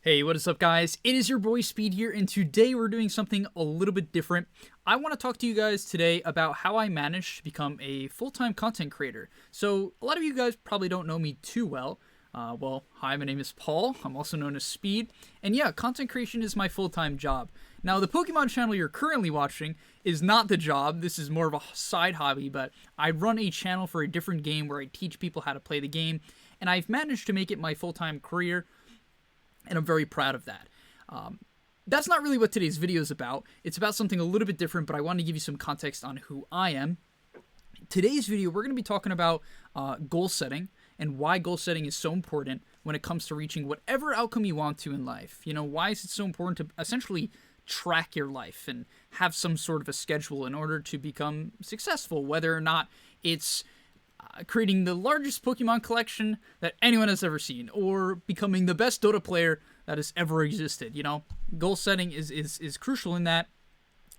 Hey, what is up, guys? It is your boy Speed here, and today we're doing something a little bit different. I want to talk to you guys today about how I managed to become a full-time content creator. So, a lot of you guys probably don't know me too well. Hi, my name is Paul. I'm also known as Speed. And yeah, content creation is my full-time job. Now, the Pokemon channel you're currently watching is not the job. This is more of a side hobby, but I run a channel for a different game where I teach people how to play the game, and I've managed to make it my full-time career, and I'm very proud of that. That's not really what today's video is about. It's about something a little bit different, but I want to give you some context on who I am. Today's video, we're going to be talking about goal setting and why goal setting is so important when it comes to reaching whatever outcome you want to in life. You know, why is it so important to essentially track your life and have some sort of a schedule in order to become successful, whether or not it's creating the largest Pokemon collection that anyone has ever seen, or becoming the best Dota player that has ever existed. You know, goal setting is crucial in that.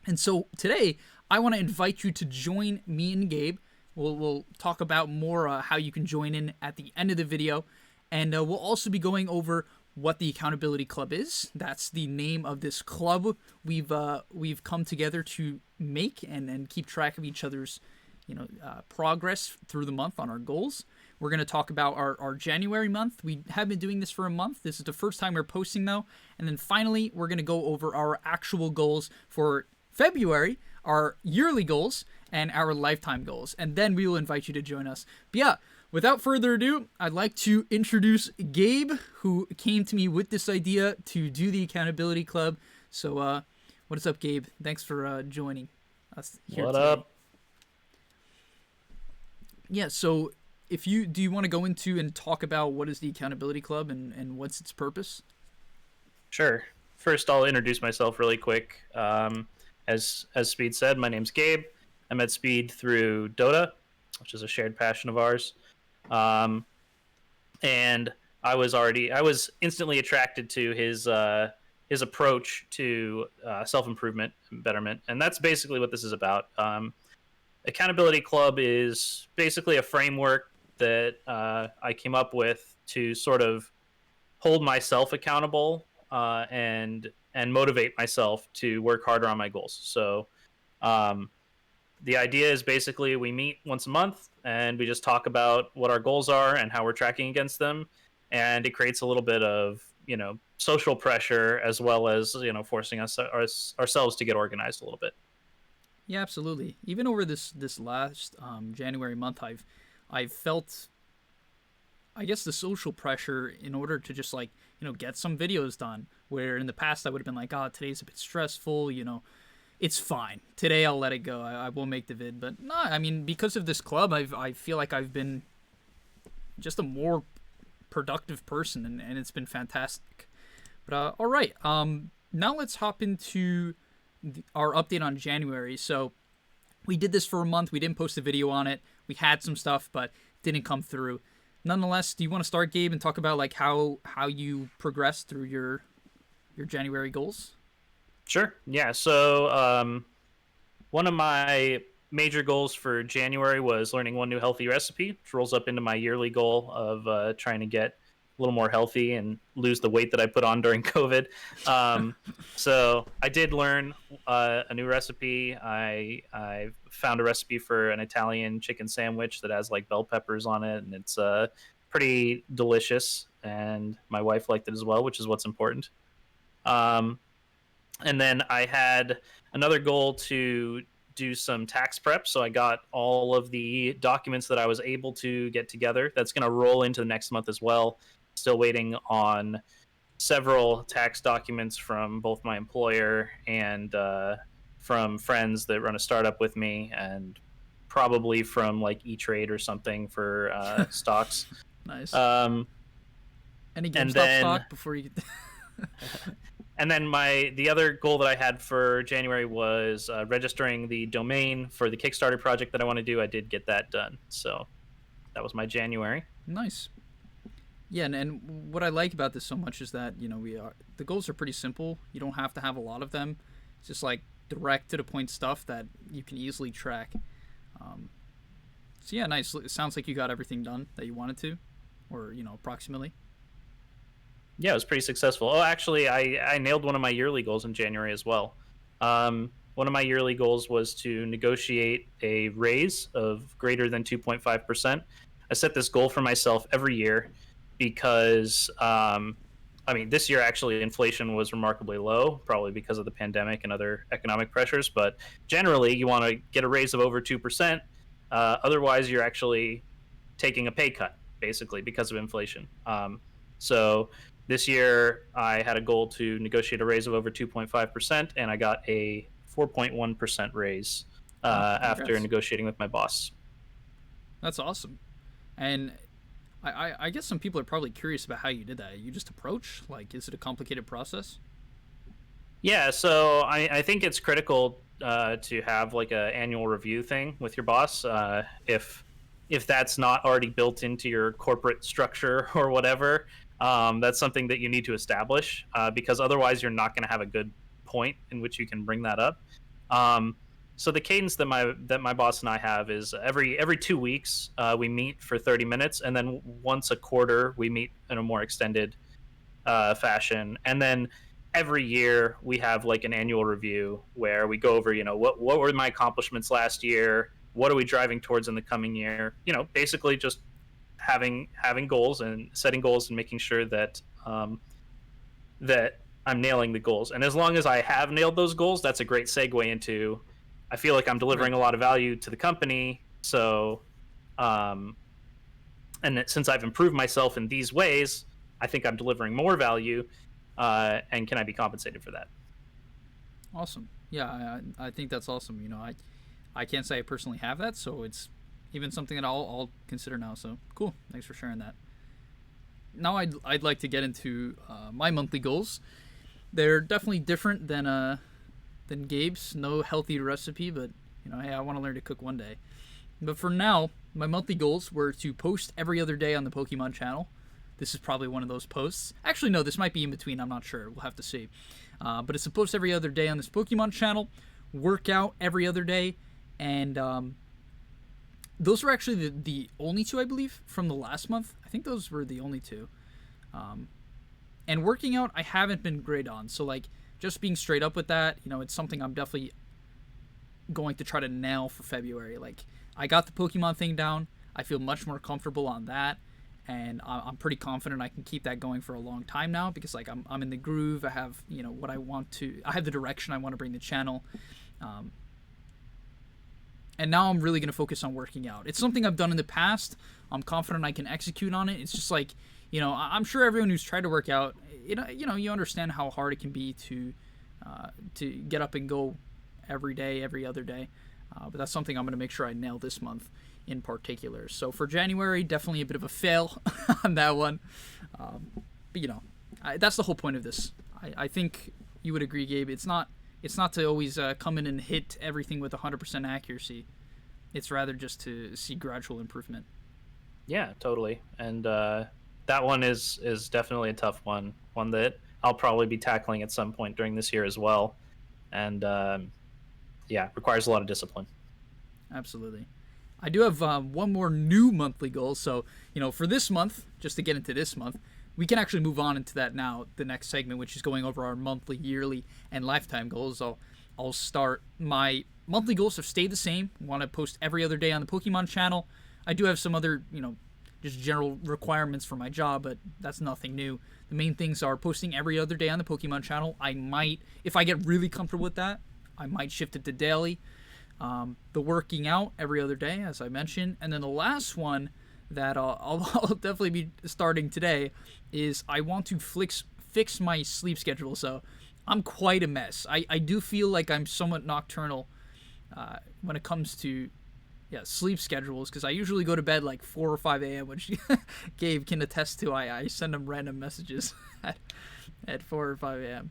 And so today, I want to invite you to join me and Gabe. We'll talk about more how you can join in at the end of the video, and we'll also be going over what the Accountability Club is. That's the name of this club we've come together to make and keep track of each other's progress through the month on our goals. We're going to talk about our January month. We have been doing this for a month. This is the first time we're posting, though. And then finally, we're going to go over our actual goals for February, our yearly goals, and our lifetime goals. And then we will invite you to join us. But yeah, without further ado, I'd like to introduce Gabe, who came to me with this idea to do the Accountability Club. So what is up, Gabe? Thanks for joining us here today. What up? Yeah, so do you want to go into and talk about what is the Accountability Club and what's its purpose? Sure. First, I'll introduce myself really quick. As Speed said, my name's Gabe. I met Speed through Dota, which is a shared passion of ours. And I was instantly attracted to his approach to self-improvement and betterment, and that's basically what this is about. Accountability Club is basically a framework that I came up with to sort of hold myself accountable and motivate myself to work harder on my goals. So the idea is basically we meet once a month and we just talk about what our goals are and how we're tracking against them, and it creates a little bit of social pressure as well as forcing ourselves to get organized a little bit. Yeah, absolutely. Even over this last January month, I've felt, I guess, the social pressure in order to just get some videos done. Where in the past I would have been like, oh, today's a bit stressful. It's fine. Today I'll let it go. I won't make the vid. But no, I mean, because of this club, I feel like I've been just a more productive person, and it's been fantastic. But all right, now let's hop into our update on January. So we did this for a month. We didn't post a video on it. We had some stuff, but didn't come through. Nonetheless, do you want to start, Gabe, and talk about how you progressed through your January goals? Sure. Yeah. So one of my major goals for January was learning one new healthy recipe, which rolls up into my yearly goal of trying to get a little more healthy and lose the weight that I put on during COVID. So I did learn a new recipe. I found a recipe for an Italian chicken sandwich that has like bell peppers on it, and it's pretty delicious. And my wife liked it as well, which is what's important. And then I had another goal to do some tax prep. So I got all of the documents that I was able to get together. That's going to roll into the next month as well. Still waiting on several tax documents from both my employer and from friends that run a startup with me, and probably from like E-Trade or something for stocks. Nice. Um, Any GameStop stock before you get... And then the other goal that I had for January was registering the domain for the Kickstarter project that I want to do. I did get that done. So that was my January. Nice. Yeah, and what I like about this so much is that, the goals are pretty simple. You don't have to have a lot of them. It's just like direct to the point stuff that you can easily track. So yeah, nice. It sounds like you got everything done that you wanted to, or, approximately. Yeah, it was pretty successful. Oh, actually, I nailed one of my yearly goals in January as well. One of my yearly goals was to negotiate a raise of greater than 2.5%. I set this goal for myself every year because, I mean, this year actually inflation was remarkably low, probably because of the pandemic and other economic pressures. But generally, you want to get a raise of over 2%. Otherwise, you're actually taking a pay cut, basically, because of inflation. So this year, I had a goal to negotiate a raise of over 2.5%, and I got a 4.1% raise Wow, after congrats. negotiating with my boss. That's awesome. And I guess some people are probably curious about how you did that. You just approach? Like, is it a complicated process? Yeah, so I think it's critical to have like a annual review thing with your boss. If that's not already built into your corporate structure or whatever, that's something that you need to establish because otherwise you're not going to have a good point in which you can bring that up. Um, so the cadence that my boss and I have is every 2 weeks we meet for 30 minutes, and then once a quarter we meet in a more extended fashion, and then every year we have like an annual review where we go over, what were my accomplishments last year, what are we driving towards in the coming year, basically just having goals and setting goals and making sure that I'm nailing the goals. And as long as I have nailed those goals, that's a great segue into, I feel like I'm Right. delivering a lot of value to the company. So um, and since I've improved myself in these ways, I think I'm delivering more value. And can I be compensated for that? Awesome. Yeah, I think that's awesome. I can't say I personally have that, so it's even something that I'll consider now. So cool. Thanks for sharing that. Now I'd like to get into my monthly goals. They're definitely different than Gabe's. No healthy recipe, but hey, I want to learn to cook one day. But for now, my monthly goals were to post every other day on the Pokemon channel. This is probably one of those posts. Actually, no, this might be in between. I'm not sure. We'll have to see. But it's a post every other day on this Pokemon channel, workout every other day, and those were actually the only two, I believe, from the last month. I think those were the only two. And working out, I haven't been great on. So, like, just being straight up with that, it's something I'm definitely going to try to nail for February. Like, I got the Pokemon thing down. I feel much more comfortable on that, and I'm pretty confident I can keep that going for a long time now because like I'm in the groove. I have what I want to. I have the direction I want to bring the channel, um, and now I'm really gonna focus on working out. It's something I've done in the past. I'm confident I can execute on it. It's just like I'm sure everyone who's tried to work out, you understand how hard it can be to get up and go every day, every other day. But that's something I'm going to make sure I nail this month in particular. So for January, definitely a bit of a fail on that one. But that's the whole point of this. I think you would agree, Gabe. It's not to always come in and hit everything with 100% accuracy. It's rather just to see gradual improvement. Yeah, totally. And that one is definitely a tough one that I'll probably be tackling at some point during this year as well. And yeah, requires a lot of discipline. Absolutely. I do have one more new monthly goal. So, for this month, just to get into this month, we can actually move on into that now, the next segment, which is going over our monthly, yearly, and lifetime goals. I'll start. My monthly goals have stayed the same. Want to post every other day on the Pokemon channel. I do have some other, just general requirements for my job, but that's nothing new. The main things are posting every other day on the Pokemon channel. I might, if I get really comfortable with that, I might shift it to daily. The working out every other day, as I mentioned, and then the last one that I'll definitely be starting today is I want to fix my sleep schedule. So I'm quite a mess. I do feel like I'm somewhat nocturnal when it comes to sleep schedules because I usually go to bed like 4 or 5 a.m., which Gabe can attest to. I send him random messages at 4 or 5 a.m.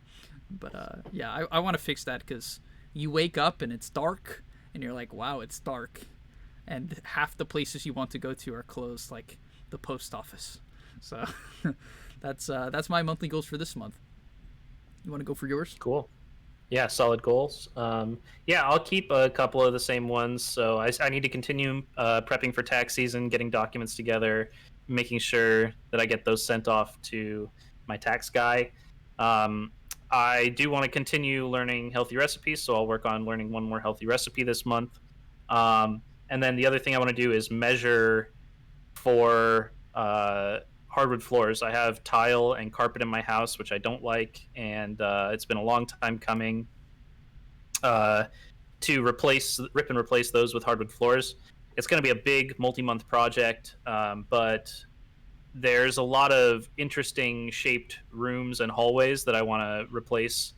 But I want to fix that because you wake up and it's dark and you're like, wow, it's dark. And half the places you want to go to are closed, like the post office. So that's my monthly goals for this month. You want to go for yours? Cool. Yeah, solid goals. Yeah, I'll keep a couple of the same ones. So I need to continue prepping for tax season, getting documents together, making sure that I get those sent off to my tax guy. I do want to continue learning healthy recipes, so I'll work on learning one more healthy recipe this month. And then the other thing I want to do is measure for hardwood floors. I have tile and carpet in my house, which I don't like, and it's been a long time coming to rip and replace those with hardwood floors. It's going to be a big multi-month project, but there's a lot of interesting shaped rooms and hallways that I want to replace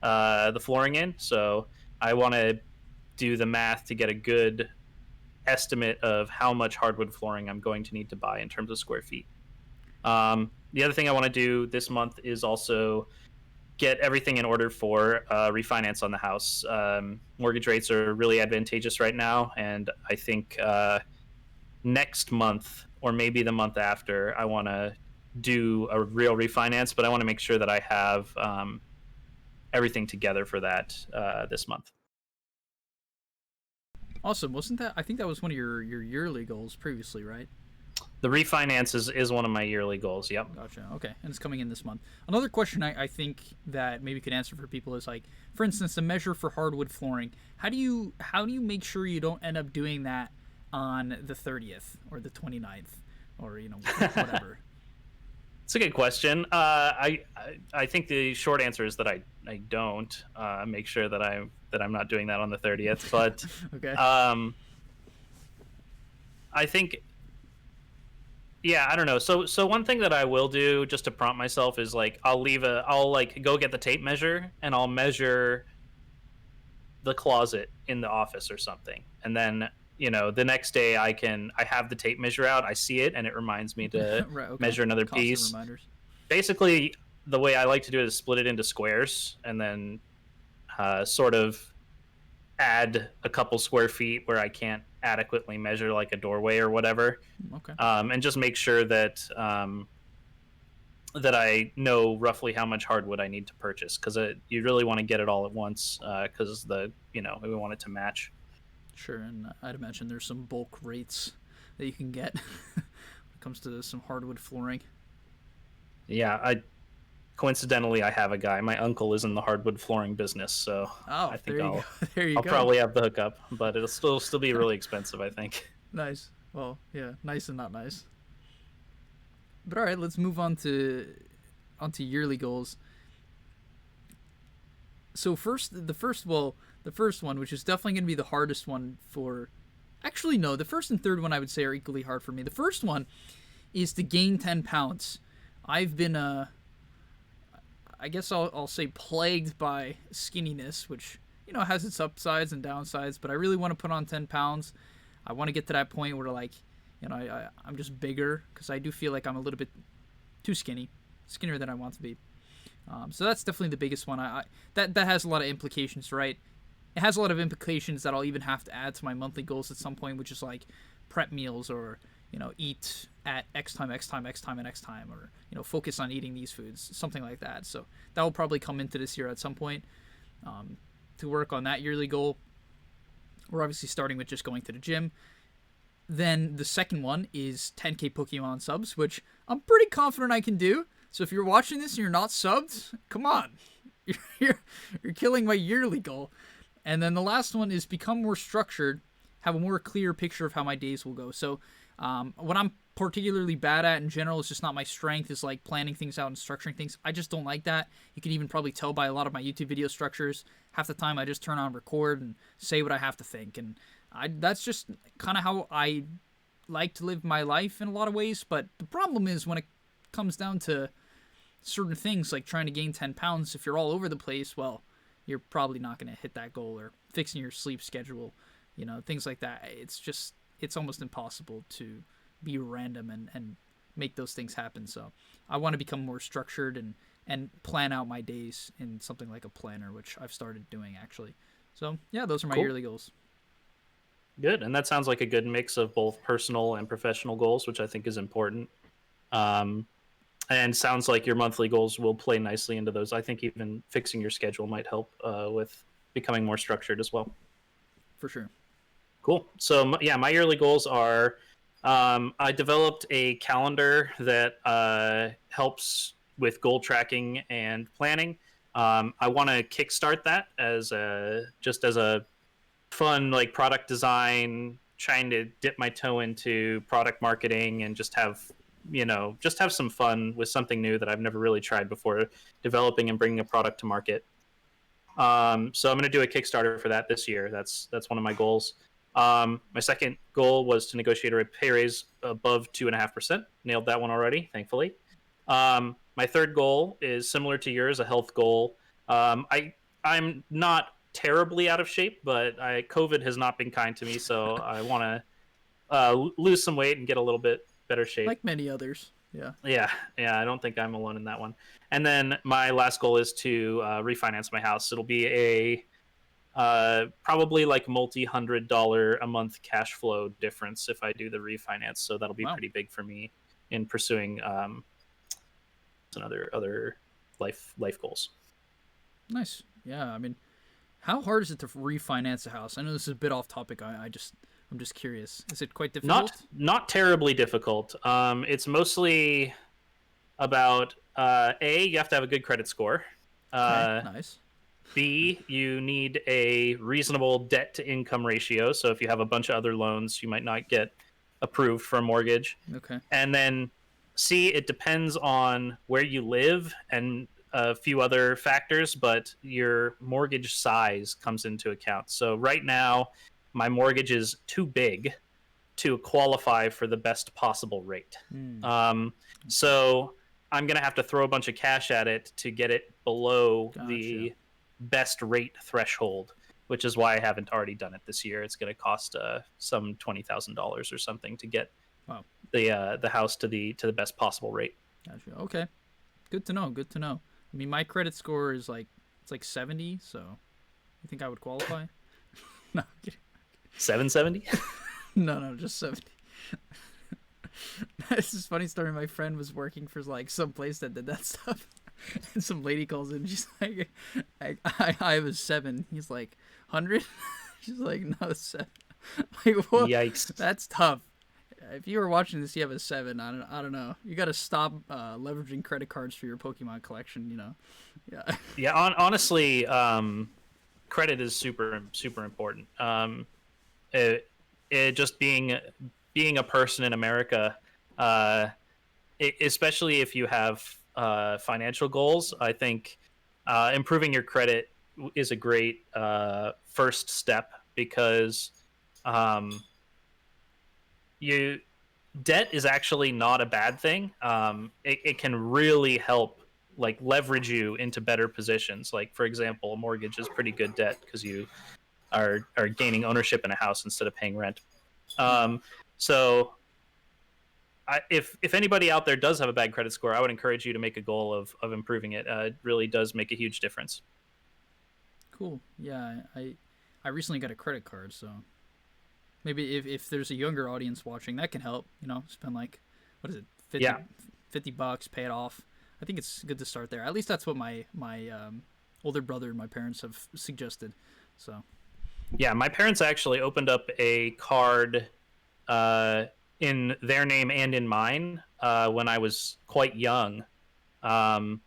the flooring in. So I want to do the math to get a good estimate of how much hardwood flooring I'm going to need to buy in terms of square feet. The other thing I want to do this month is also get everything in order for refinance on the house. Mortgage rates are really advantageous right now, and I think next month or maybe the month after, I want to do a real refinance, but I want to make sure that I have everything together for that this month. Awesome. Wasn't that? I think that was one of your yearly goals previously, right? The refinance is one of my yearly goals. Yep. Gotcha. Okay, and it's coming in this month. Another question I think that maybe could answer for people is like, for instance, the measure for hardwood flooring. How do you make sure you don't end up doing that on the 30th or the 29th or whatever? It's a good question. I think the short answer is that I don't make sure that I'm not doing that on the 30th. But okay. I think. Yeah, I don't know. So one thing that I will do just to prompt myself is like I'll go get the tape measure and I'll measure the closet in the office or something. And then, the next day I have the tape measure out, I see it and it reminds me to right, okay. measure another Constant piece. Reminders. Basically, the way I like to do it is split it into squares and then sort of add a couple square feet where I can't adequately measure like a doorway or whatever. Okay. And just make sure that that I know roughly how much hardwood I need to purchase, because you really want to get it all at once, because we want it to match. Sure, and I'd imagine there's some bulk rates that you can get when it comes to some hardwood flooring. Yeah, coincidentally I have a guy. My uncle is in the hardwood flooring business, so I think I'll probably have the hookup, but it'll still be really expensive, I think. Nice. Well, yeah, nice and not nice. But all right, let's move onto yearly goals. So the first one, which is definitely going to be the hardest one for. Actually, no, the first and third one I would say are equally hard for me. The first one is to gain 10 pounds. I've been I guess I'll say plagued by skinniness, which has its upsides and downsides. But I really want to put on 10 pounds. I want to get to that point where I'm just bigger, because I do feel like I'm a little bit too skinnier than I want to be. So that's definitely the biggest one. That has a lot of implications, right? It has a lot of implications that I'll even have to add to my monthly goals at some point, which is like prep meals or eat at X time, and X time, or focus on eating these foods, something like that. So that will probably come into this year at some point to work on that yearly goal. We're obviously starting with just going to the gym. Then the second one is 10k Pokemon subs, which I'm pretty confident I can do. So if you're watching this and you're not subbed, come on. You're killing my yearly goal. And then the last one is become more structured, have a more clear picture of how my days will go. So what I'm particularly bad at in general is just not my strength, is like planning things out and structuring things. I just don't like that. You can even probably tell by a lot of my YouTube video structures. Half the time I just turn on record and say what I have to think. And that's just kind of how I like to live my life in a lot of ways. But the problem is when it comes down to certain things like trying to gain 10 pounds, if you're all over the place, well, you're probably not going to hit that goal, or fixing your sleep schedule, things like that. It's almost impossible to be random and make those things happen. So I want to become more structured and plan out my days in something like a planner, which I've started doing actually. So yeah, those are my yearly goals. Good. And that sounds like a good mix of both personal and professional goals, which I think is important. And sounds like your monthly goals will play nicely into those. I think even fixing your schedule might help with becoming more structured as well. For sure. Cool. So my yearly goals are, I developed a calendar that helps with goal tracking and planning. I want to kickstart that as a fun like product design, trying to dip my toe into product marketing and just have some fun with something new that I've never really tried before, developing and bringing a product to market. So I'm going to do a Kickstarter for that this year. That's one of my goals. My second goal was to negotiate a pay raise above 2.5%. Nailed that one already, thankfully. My third goal is similar to yours, a health goal. I'm not terribly out of shape, but COVID has not been kind to me, so I want to lose some weight and get a little bit better shape. Like many others. Yeah. Yeah. I don't think I'm alone in that one. And then my last goal is to refinance my house. It'll be a probably like multi-$100 a month cash flow difference if I do the refinance. So that'll be pretty big for me in pursuing some other life goals. Nice. Yeah. I mean, how hard is it to refinance a house? I know this is a bit off topic. I'm just curious. Is it quite difficult? Not terribly difficult. It's mostly about A, you have to have a good credit score. Okay, nice. B, you need a reasonable debt to income ratio. So if you have a bunch of other loans, you might not get approved for a mortgage. Okay. And then C, it depends on where you live and a few other factors, but your mortgage size comes into account. So right now, my mortgage is too big to qualify for the best possible rate. So I'm going to have to throw a bunch of cash at it to get it below the best rate threshold, which is why I haven't already done it this year. It's going to cost some $20,000 or something to get the house to the best possible rate. Gotcha. Okay. Good to know. I mean, my credit score is it's like 70, so you think I would qualify? No, I'm kidding. 770? No, just 70. This is a funny story. My friend was working for like some place that did that stuff, and some lady calls in. She's like, "I was 7." He's like, "100?" She's like, "No, 7." Like, what? Yikes! That's tough. If you were watching this, you have a 7. I don't know. You got to stop leveraging credit cards for your Pokemon collection. You know. Yeah. Yeah. Honestly, credit is super important. It just being a person in America, especially if you have financial goals, I think improving your credit is a great first step, because debt is actually not a bad thing. It can really help like leverage you into better positions. Like, for example, a mortgage is pretty good debt because you are gaining ownership in a house instead of paying rent. So if anybody out there does have a bad credit score, I would encourage you to make a goal of improving it. It really does make a huge difference. Cool. Yeah, I recently got a credit card, so maybe if there's a younger audience watching, that can help. You know, spend like, what is it, $50, pay it off. I think it's good to start there. At least that's what my older brother and my parents have suggested. So. Yeah, my parents actually opened up a card in their name and in mine when I was quite young, and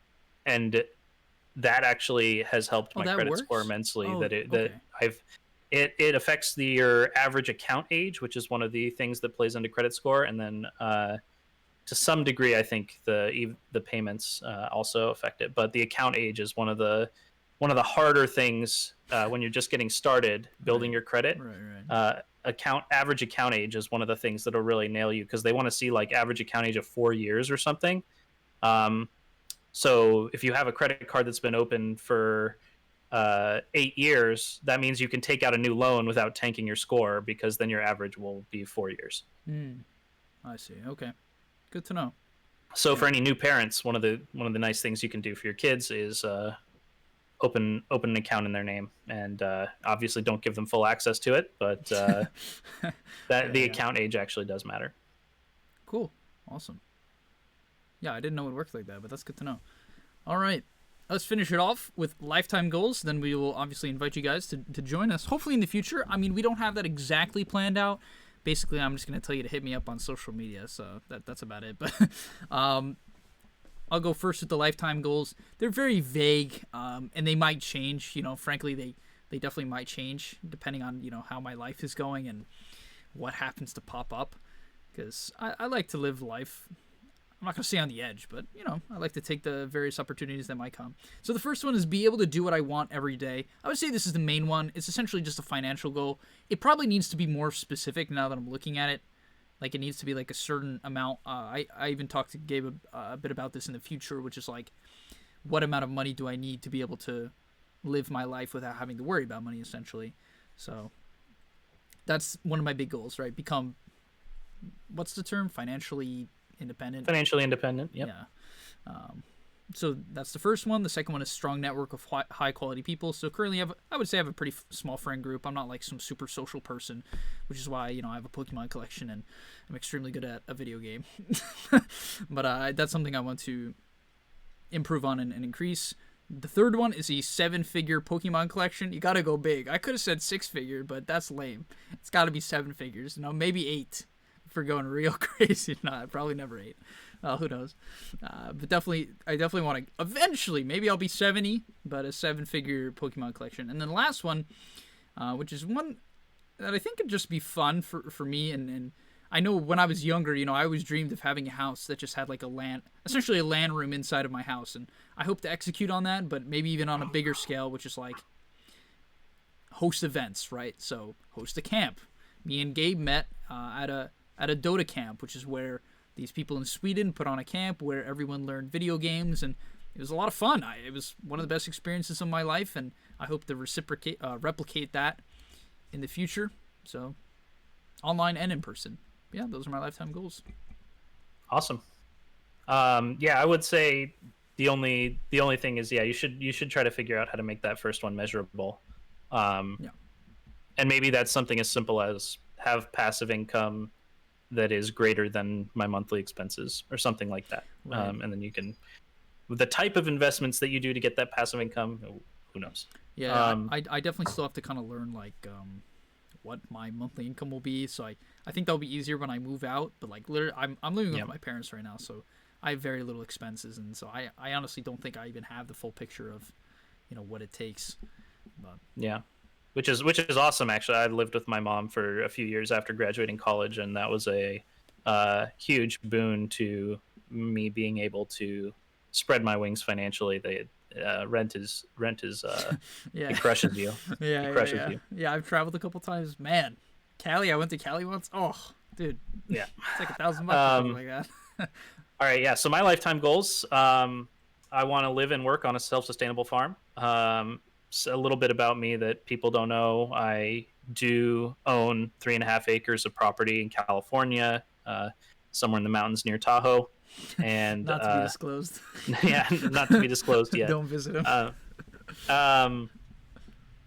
that actually has helped my credit score immensely. It affects your average account age, which is one of the things that plays into credit score, and then to some degree, I think the payments also affect it. But the account age is one of the harder things when you're just getting started building your credit. Right. Average account age is one of the things that'll really nail you, because they want to see like average account age of 4 years or something. So if you have a credit card that's been open for 8 years, that means you can take out a new loan without tanking your score, because then your average will be 4 years. I see. Okay, good to know. So for any new parents, one of the nice things you can do for your kids is open an account in their name, and obviously don't give them full access to it, but the account age actually does matter. Cool. Awesome. Yeah, I didn't know it worked like that, but that's good to know. All right, let's finish it off with lifetime goals. Then we will obviously invite you guys to join us, hopefully in the future. I mean, we don't have that exactly planned out. Basically, I'm just going to tell you to hit me up on social media, so that's about it. But I'll go first with the lifetime goals. They're very vague, and they might change. Frankly, they definitely might change depending on how my life is going and what happens to pop up. Because I like to live life. I'm not going to say on the edge, but, I like to take the various opportunities that might come. So the first one is be able to do what I want every day. I would say this is the main one. It's essentially just a financial goal. It probably needs to be more specific now that I'm looking at it. Like, it needs to be, like, a certain amount. I even talked to Gabe a bit about this in the future, which is, like, what amount of money do I need to be able to live my life without having to worry about money, essentially. So that's one of my big goals, right? Become, what's the term? Financially independent. Financially independent. Yep. Yeah. So that's the first one. The second one is strong network of high quality people. So currently I would say I have a pretty small friend group. I'm not like some super social person, which is why, I have a Pokemon collection and I'm extremely good at a video game. But that's something I want to improve on and increase. The third one is a 7-figure Pokemon collection. You got to go big. I could have said 6-figure, but that's lame. It's got to be 7 figures. Maybe 8. If we're going real crazy. No, probably never 8. Who knows? But I definitely want to eventually. Maybe I'll be 70, but a 7-figure Pokemon collection. And then the last one, which is one that I think could just be fun for me. And I know when I was younger, I always dreamed of having a house that just had like essentially a LAN room inside of my house. And I hope to execute on that, but maybe even on a bigger scale, which is like host events, right? So host a camp. Me and Gabe met at a Dota camp, which is where these people in Sweden put on a camp where everyone learned video games, and it was a lot of fun. It was one of the best experiences of my life, and I hope to replicate that in the future. So, online and in person. Yeah, those are my lifetime goals. Awesome. I would say the only thing is, you should try to figure out how to make that first one measurable. And maybe that's something as simple as have passive income that is greater than my monthly expenses or something like that. Right. And then you can, the type of investments that you do to get that passive income, who knows? Yeah, I definitely still have to kind of learn what my monthly income will be. So I think that'll be easier when I move out. But like literally, I'm living with my parents right now, so I have very little expenses, and so I honestly don't think I even have the full picture of what it takes. But yeah. Which is awesome, actually. I lived with my mom for a few years after graduating college, and that was a huge boon to me being able to spread my wings financially. Rent is yeah. It crushes you. It crushes you. Yeah, I've traveled a couple times. Man, Cali. I went to Cali once. Oh, dude. Yeah, it's like $1,000 or something like that. All right, yeah. So my lifetime goals. I want to live and work on a self-sustainable farm. A little bit about me that people don't know. I do own 3.5 acres of property in California, somewhere in the mountains near Tahoe, and not to be disclosed. Yeah, not to be disclosed yet. Don't visit him.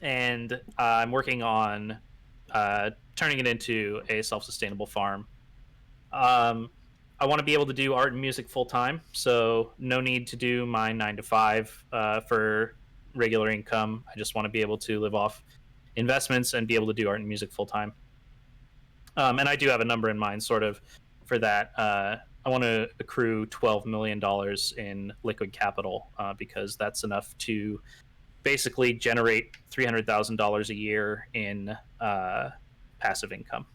And I'm working on turning it into a self-sustainable farm. I want to be able to do art and music full time, so no need to do my 9 to 5 for regular income. I just want to be able to live off investments and be able to do art and music full time. And I do have a number in mind sort of for that. I want to accrue $12 million in liquid capital because that's enough to basically generate $300,000 a year in passive income,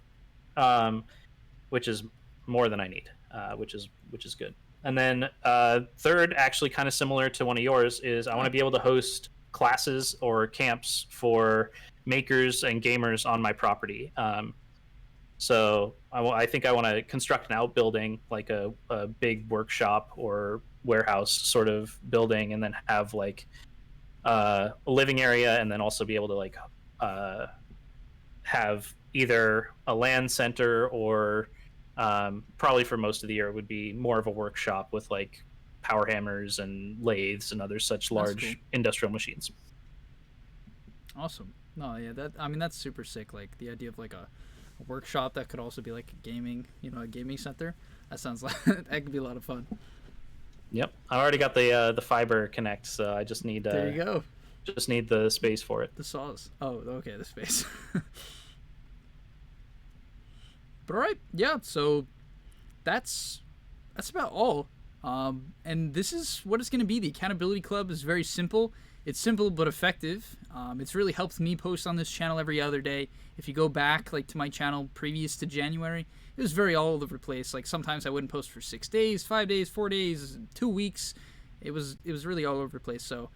which is more than I need, which is good. And then third, actually kind of similar to one of yours, is I want to be able to host classes or camps for makers and gamers on my property. So I think I want to construct an outbuilding, like a big workshop or warehouse sort of building, and then have like a living area, and then also be able to like have either a LAN center or probably for most of the year it would be more of a workshop with like power hammers and lathes and other such large industrial machines. Awesome. No, yeah, that's super sick. Like the idea of like a workshop that could also be like a gaming center. That sounds like that could be a lot of fun. Yep, I already got the fiber connect, so I just need there you go. Just need the space for it. The saws. Oh, okay, the space. But all right, yeah. So that's about all. And this is what it's going to be. The Accountability Club is very simple. It's simple but effective. It's really helped me post on this channel every other day. If you go back like to my channel previous to January, it was very all over the place. Like sometimes I wouldn't post for 6 days, 5 days, 4 days, 2 weeks. It was really all over the place. So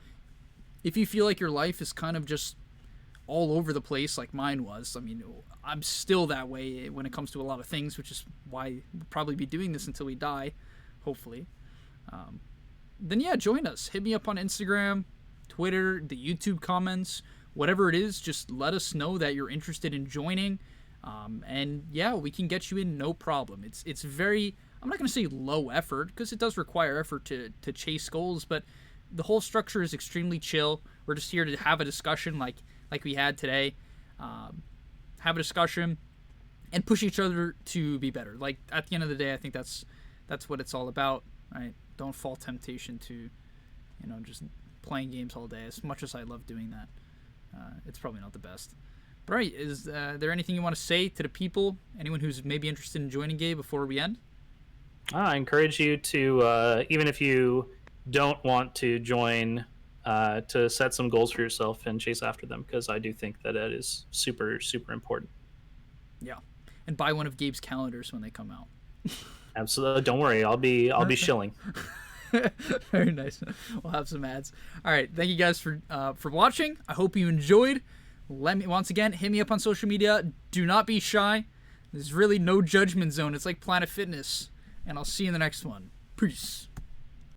if you feel like your life is kind of just all over the place like mine was, I mean, I'm still that way when it comes to a lot of things, which is why we'll probably be doing this until we die, hopefully. Then yeah, join us. Hit me up on Instagram, Twitter, the YouTube comments, whatever it is. Just let us know that you're interested in joining, and yeah, we can get you in no problem. It's very, I'm not going to say low effort, because it does require effort to chase goals, but the whole structure is extremely chill. We're just here to have a discussion like we had today, have a discussion and push each other to be better. Like at the end of the day, I think that's what it's all about, right? Don't fall temptation to, just playing games all day. As much as I love doing that, it's probably not the best. But right, is there anything you want to say to the people, anyone who's maybe interested in joining Gabe before we end? I encourage you to, even if you don't want to join, to set some goals for yourself and chase after them, because I do think that it is super, super important. Yeah, and buy one of Gabe's calendars when they come out. Absolutely, don't worry. I'll be shilling. Very nice. We'll have some ads. All right, thank you guys for watching. I hope you enjoyed. Let me once again hit me up on social media. Do not be shy. There's really no judgment zone. It's like Planet Fitness, and I'll see you in the next one. Peace.